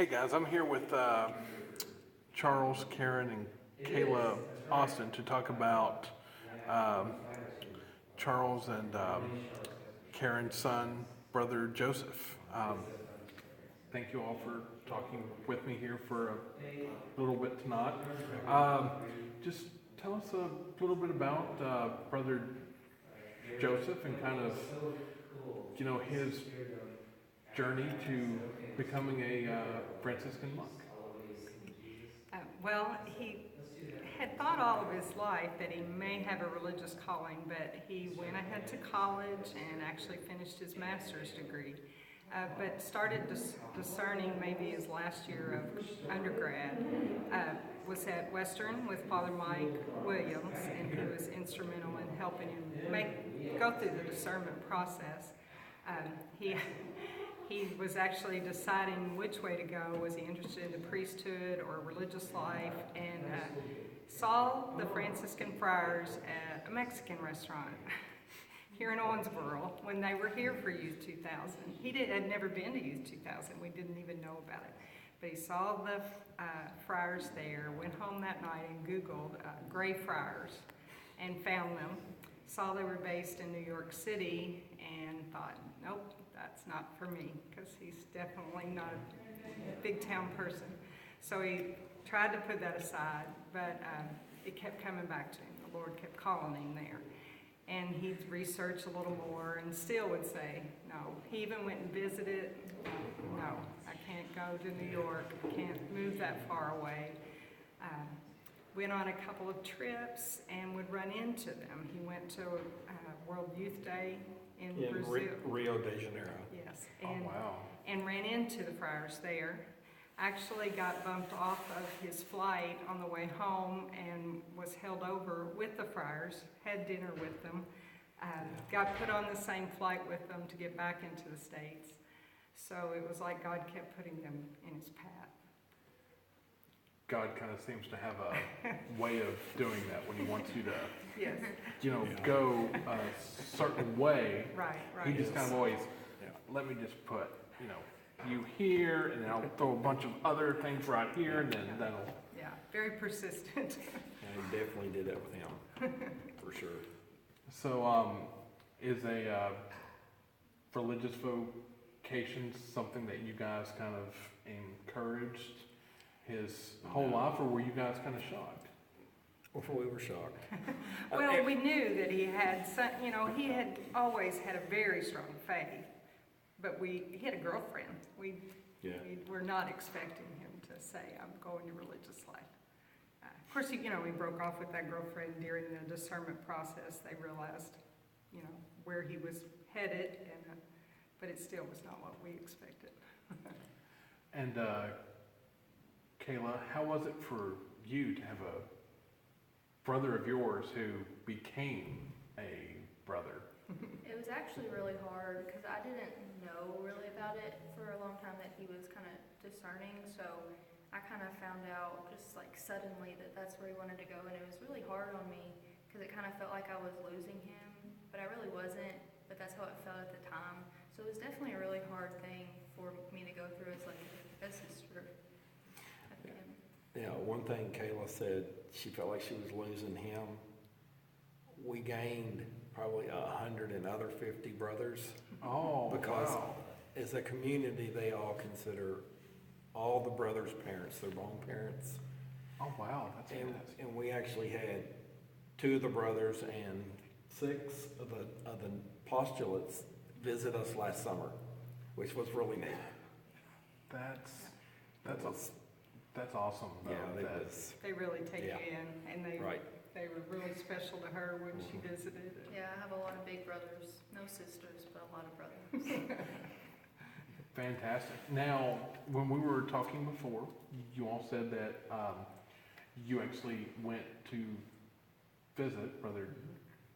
Hey guys, I'm here with Charles, Karen, and Kayla Austin to talk about um, Charles and Karen's son, brother Joseph. Thank you all for talking with me here for a little bit tonight. Just tell us a little bit about brother Joseph and kind of, his journey to becoming a Franciscan monk. Well, he had thought all of his life that he may have a religious calling, but he went ahead to college and actually finished his master's degree. But started discerning maybe his last year of undergrad. Was at Western with Father Mike Williams, and he was instrumental in helping him go through the discernment process. He was actually deciding which way to go. Was he interested in the priesthood or religious life? And saw the Franciscan friars at a Mexican restaurant here in Owensboro when they were here for Youth 2000. He had never been to Youth 2000. We didn't even know about it. But he saw the friars there, went home that night and Googled Gray Friars and found them. Saw they were based in New York City and thought, nope, that's not for me, because he's definitely not a big town person. So he tried to put that aside, but it kept coming back to him. The Lord kept calling him there. And he'd research a little more and still would say, no. He even went and visited. No, I can't go to New York. I can't move that far away. Went on a couple of trips and would run into them. He went to World Youth Day in Brazil. Rio de Janeiro. Yes. And, oh, wow. And ran into the friars there. Actually got bumped off of his flight on the way home and was held over with the friars, had dinner with them, got put on the same flight with them to get back into the States. So it was like God kept putting them in his path. God kind of seems to have a way of doing that when he wants you to, Yes. go a certain way. Right. He just kind of always, let me just put, you here, and then I'll throw a bunch of other things right here, and then that'll. Yeah, very persistent. Yeah, he definitely did that with him, for sure. So, is a religious vocation something that you guys kind of encouraged his whole life, or were you guys kind of shocked? Well, we were shocked. Well, we knew that he had some, he had always had a very strong faith, but he had a girlfriend. We were not expecting him to say, I'm going to religious life. Of course, he broke off with that girlfriend during the discernment process. They realized, where he was headed, but it still was not what we expected. And Kayla, how was it for you to have a brother of yours who became a brother? It was actually really hard because I didn't know really about it for a long time that he was kind of discerning. So I kind of found out just like suddenly that that's where he wanted to go, and it was really hard on me because it kind of felt like I was losing him, but I really wasn't. But that's how it felt at the time. So it was definitely a really hard thing for me to go through as like a sister. Yeah, one thing Kayla said, she felt like she was losing him. We gained probably 150 brothers. Oh, because wow. As a community, they all consider all the brothers' parents their own parents. Oh, wow, that's fantastic. And we actually had 2 of the brothers and 6 of the postulates visit us last summer, which was really neat. That's awesome. Though, They really take you in, and they were really special to her when she visited. Yeah, I have a lot of big brothers. No sisters, but a lot of brothers. Fantastic. Now, when we were talking before, you all said that you actually went to visit Brother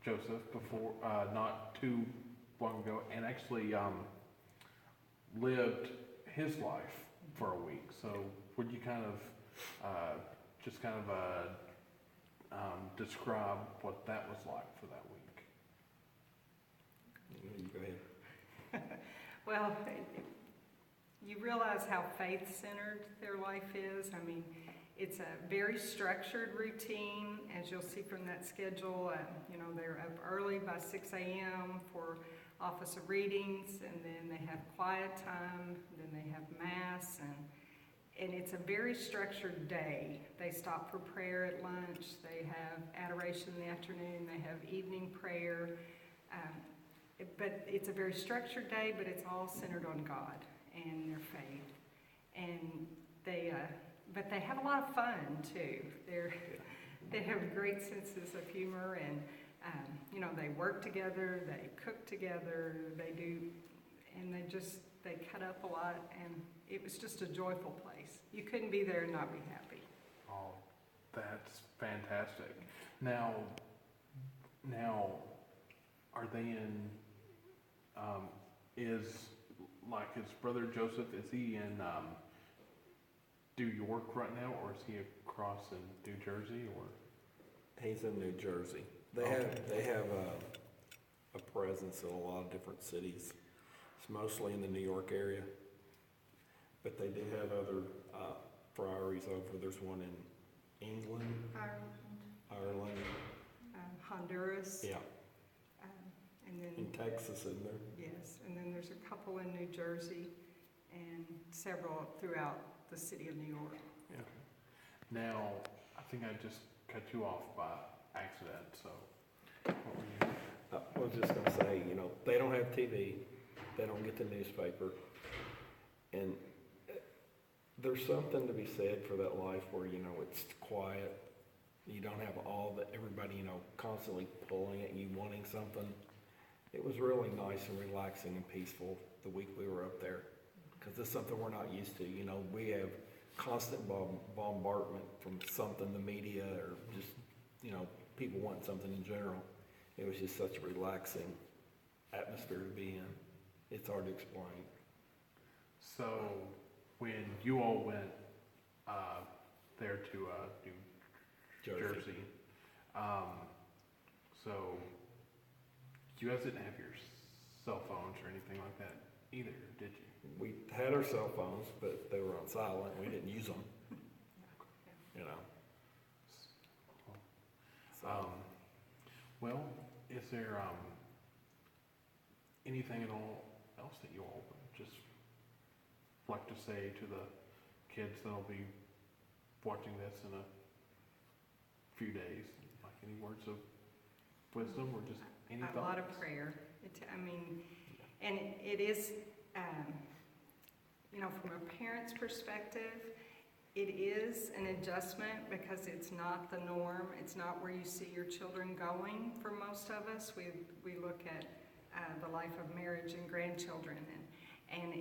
Joseph before, not too long ago, and actually lived his life for a week. So would you kind of describe what that was like for that week? You go ahead. Well, you realize how faith-centered their life is. I mean, it's a very structured routine, as you'll see from that schedule. You know, they're up early by 6 a.m. for office of readings, and then they have quiet time, then they have mass, and it's a very structured day. They stop for prayer at lunch, they have adoration in the afternoon, they have evening prayer. But it's a very structured day, but it's all centered on God and their faith. And but they have a lot of fun too. They have great senses of humor, and you know, they work together, they cook together, and they cut up a lot, and it was just a joyful place. You couldn't be there and not be happy. Oh, that's fantastic. Now, are they in? Is like his brother Joseph? Is he in New York right now, or is he across in New Jersey, or? He's in New Jersey. They have a presence in a lot of different cities. It's mostly in the New York area, but they do have other friaries over. There's one in England, Ireland, Honduras. yeah, And then in Texas, isn't there? yes, and then there's a couple in New Jersey, and several throughout the city of New York. Yeah. Now, I think I just cut you off by accident. So, what were you? I was just gonna say, you know, they don't have TV, they don't get the newspaper, and there's something to be said for that life where, you know, it's quiet. You don't have everybody, you know, constantly pulling at you, wanting something. It was really nice and relaxing and peaceful the week we were up there, because it's something we're not used to. You know, we have constant bombardment from something, the media, or just, you know, people want something in general. It was just such a relaxing atmosphere to be in. It's hard to explain. So, when you all went there to New Jersey, so you guys didn't have your cell phones or anything like that either, did you? We had our cell phones, but they were on silent. We didn't use them. You know. So, Well, is there anything at all else that you all would just like to say to the kids that'll be watching this in a few days? Like any words of wisdom, or just any thoughts? A lot of prayer. And it is, you know, from a parent's perspective, it is an adjustment because it's not the norm. It's not where you see your children going for most of us. We look at the life of marriage and grandchildren, and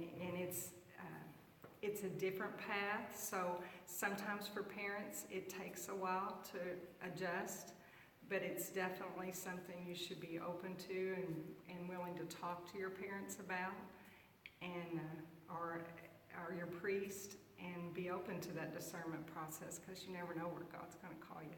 it's a different path. So sometimes for parents it takes a while to adjust, but it's definitely something you should be open to and willing to talk to your parents about, and or your priest, and be open to that discernment process, because you never know where God's going to call you.